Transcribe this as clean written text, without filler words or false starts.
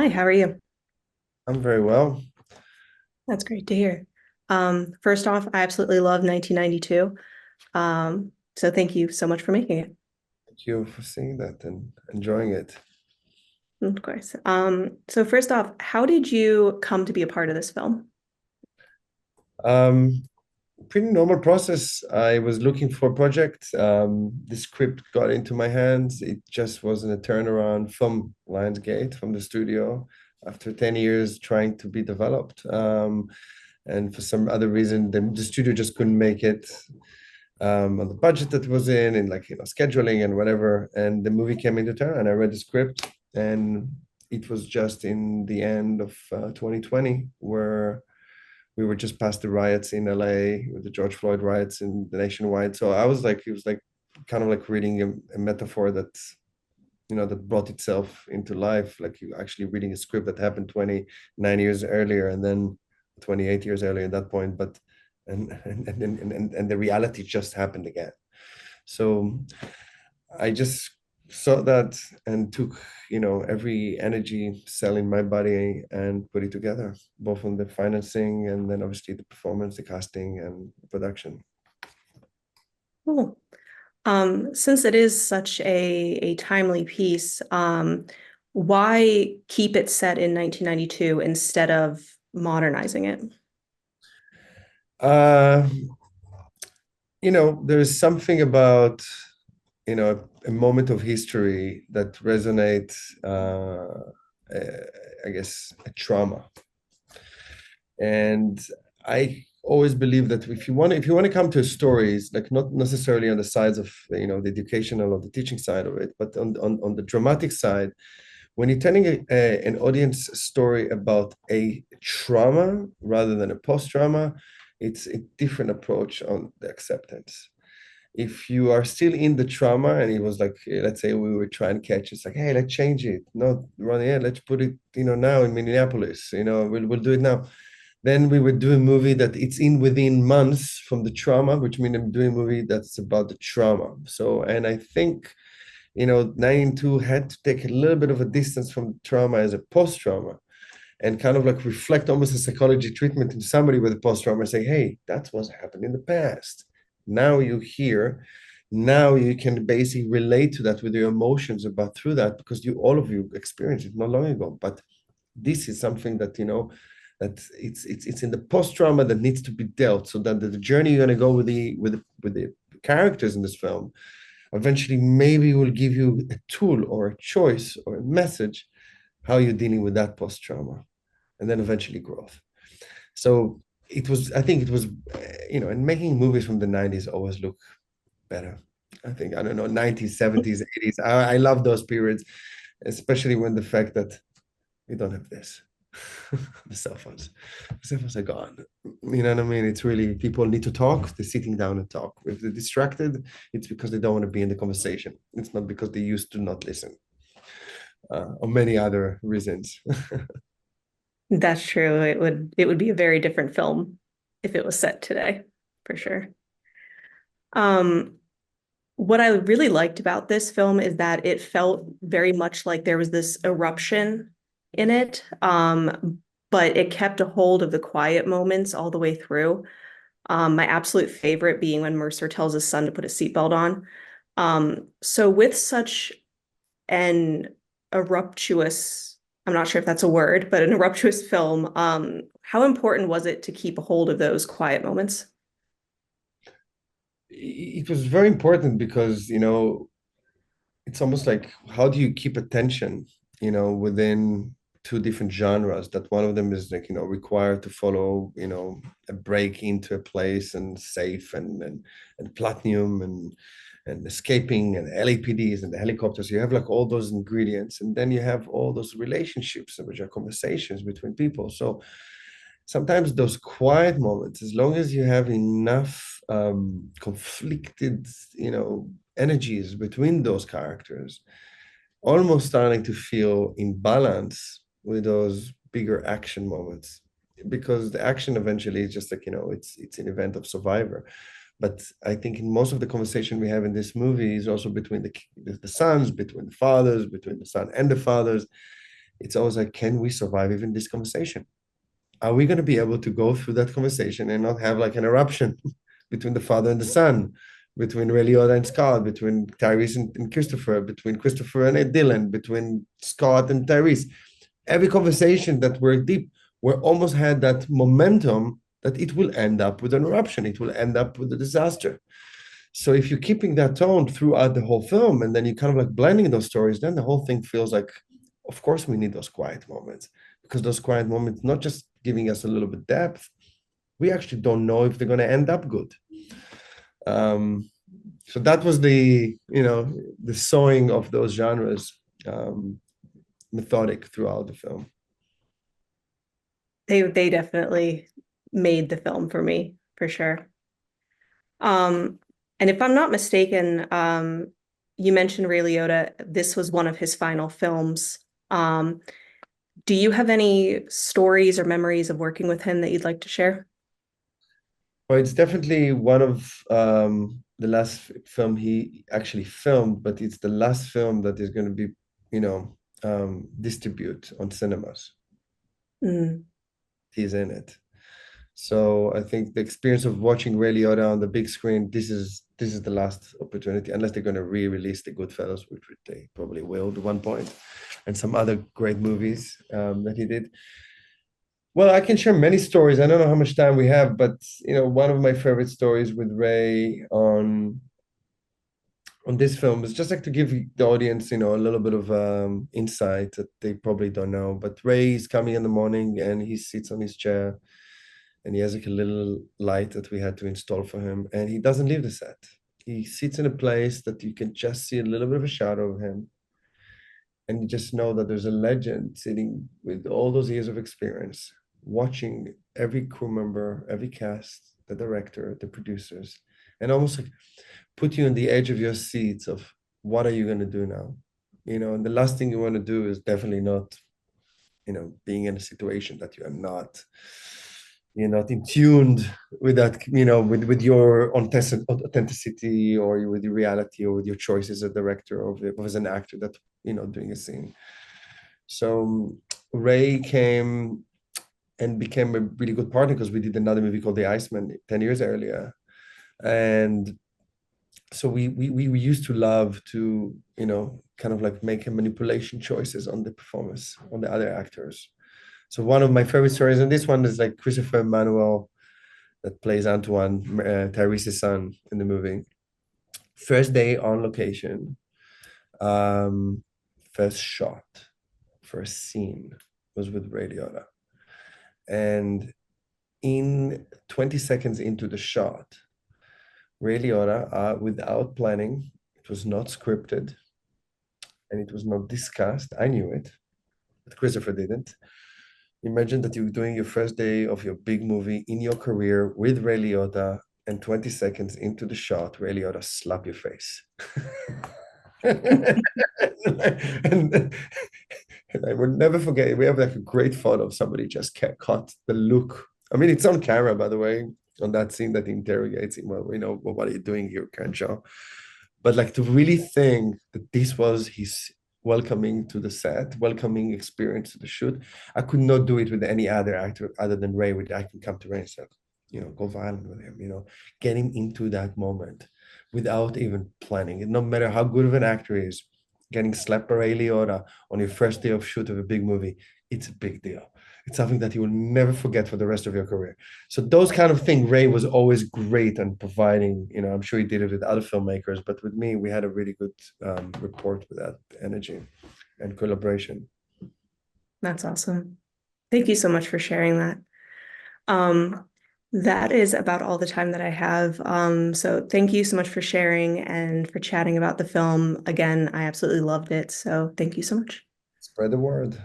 Hi, how are you? I'm very well. That's great to hear. First off, I absolutely love 1992. So thank you so much for making it. Thank you for seeing that and enjoying it. Of course. So first off, how did you come to be a part of this film? Um, Pretty normal process. I was looking for a project. The script got into my hands. It just wasn't a turnaround from Lionsgate, from the studio, after 10 years trying to be developed. And for some other reason, the studio just couldn't make it on the budget that was in and like, scheduling and whatever. And the movie came into town and I read the script and it was just in the end of 2020 where we were just past the riots in LA with the George Floyd riots in the nationwide. So I was like, it was like kind of like reading a metaphor that, that brought itself into life. Like you actually reading a script that happened 29 years earlier and then 28 years earlier at that point. But and the reality just happened again. So I just saw that and took, every energy cell in my body and put it together, both on the financing and then obviously the performance, the casting and production. Cool. Since it is such a timely piece, why keep it set in 1992 instead of modernizing it? Uh, there's something about, a moment of history that resonates, I guess, a trauma. And I always believe that if you want to come to stories, like not necessarily on the sides of the educational or the teaching side of it, but on the dramatic side, when you're telling an audience story about a trauma rather than a post-trauma, it's a different approach on the acceptance. If you are still in the trauma and it was like, let's say we were trying to catch, it's like, hey, let's change it. Not running, yeah, let's put it, now in Minneapolis, we'll do it now. Then we would do a movie that it's in within months from the trauma, which means I'm doing a movie that's about the trauma. So, and I think, 92 had to take a little bit of a distance from trauma as a post-trauma and kind of like reflect almost a psychology treatment into somebody with a post-trauma and say, hey, that's what's happened in the past. Now you're here. Now you can basically relate to that with your emotions about through that because all of you experienced it not long ago. But this is something that that it's in the post trauma that needs to be dealt, so that the journey you're going to go with the characters in this film eventually maybe will give you a tool or a choice or a message how you're dealing with that post trauma, and then eventually growth. So I think it was, and making movies from the 90s always look better. I think, I don't know, 90s, 70s, 80s. I love those periods, especially when the fact that we don't have this. The cell phones. The cell phones are gone. You know what I mean? It's really, people need to talk. They're sitting down and talk. If they're distracted, it's because they don't want to be in the conversation. It's not because they used to not listen, or many other reasons. That's true. It would be a very different film if it was set today, for sure. Um, What I really liked about this film is that it felt very much like there was this eruption in it, but it kept a hold of the quiet moments all the way through. My absolute favorite being when Mercer tells his son to put a seatbelt on. So with such an eruptuous, I'm not sure if that's a word, but an eruptuous film, how important was it to keep a hold of those quiet moments? It was very important because, it's almost like, how do you keep attention, within two different genres, that one of them is like, required to follow, a break into a place and safe and platinum and escaping and LAPDs and the helicopters. You have like all those ingredients, and then you have all those relationships, which are conversations between people. So sometimes those quiet moments, as long as you have enough conflicted, energies between those characters, almost starting to feel in balance with those bigger action moments, because the action eventually is just like, it's an event of survivor. But I think in most of the conversation we have in this movie is also between the sons, between the fathers, between the son and the fathers. it's always like, can we survive even this conversation? Are we going to be able to go through that conversation and not have like an eruption between the father and the son, between Ray Liotta and Scott, between Tyrese and Christopher, between Christopher and Dylan, between Scott and Tyrese? Every conversation that were deep, we almost had that momentum that it will end up with an eruption, it will end up with a disaster. So if you're keeping that tone throughout the whole film, and then you kind of like blending those stories, then the whole thing feels like, of course, we need those quiet moments, because those quiet moments not just giving us a little bit depth, we actually don't know if they're going to end up good. Um, so that was the sewing of those genres, methodic throughout the film. They definitely made the film for me, for sure. Um, and if I'm not mistaken, you mentioned Ray Liotta. This was one of his final films. Um, do you have any stories or memories of working with him that you'd like to share? Well, it's definitely one of the last film he actually filmed, but it's the last film that is going to be, distribute on cinemas. Mm, He's in it. So I think the experience of watching Ray Liotta on the big screen, this is the last opportunity, unless they're going to re-release the Goodfellas, which they probably will at one point, and some other great movies that he did. Well, I can share many stories. I don't know how much time we have, but one of my favorite stories with Ray on this film is just like to give the audience, a little bit of insight that they probably don't know. But Ray is coming in the morning and he sits on his chair and he has like a little light that we had to install for him, and he doesn't leave the set. He sits in a place that you can just see a little bit of a shadow of him, and you just know that there's a legend sitting with all those years of experience, watching every crew member, every cast, the director, the producers, and almost like put you on the edge of your seats of what are you going to do now? And the last thing you want to do is definitely not, being in a situation that you're not in tuned with that, with your authenticity or with your reality or with your choice as a director or as an actor that, doing a scene. So Ray came and became a really good partner because we did another movie called The Iceman 10 years earlier. And so we used to love to, kind of like make manipulation choices on the performance, on the other actors. So one of my favorite stories, and this one is like Christopher Emmanuel that plays Antoine, Tyrese's son in the movie. First day on location, um, first shot, first scene was with Ray Liotta. And in 20 seconds into the shot, Ray Liotta, without planning, it was not scripted and it was not discussed. I knew it, but Christopher didn't. Imagine that you're doing your first day of your big movie in your career with Ray Liotta, and 20 seconds into the shot, Ray Liotta slap your face. and, and I would never forget. We have like a great photo of somebody just caught the look. I mean, it's on camera, by the way, on that scene that interrogates him. Well, well, what are you doing here, Crenshaw? But like to really think that this was his welcoming to the set, welcoming experience to the shoot. I could not do it with any other actor other than Ray. With I can come to Ray and say, go violent with him, get him into that moment without even planning. And no matter how good of an actor he is, getting slapped by Ray Liotta on your first day of shoot of a big movie, it's a big deal. It's something that you will never forget for the rest of your career. So those kind of things, Ray was always great and providing. I'm sure he did it with other filmmakers, but with me, we had a really good rapport with that energy and collaboration. that's awesome. Thank you so much for sharing that. Um, that is about all the time that I have. So thank you so much for sharing and for chatting about the film. Again, I absolutely loved it. So thank you so much. Spread the word.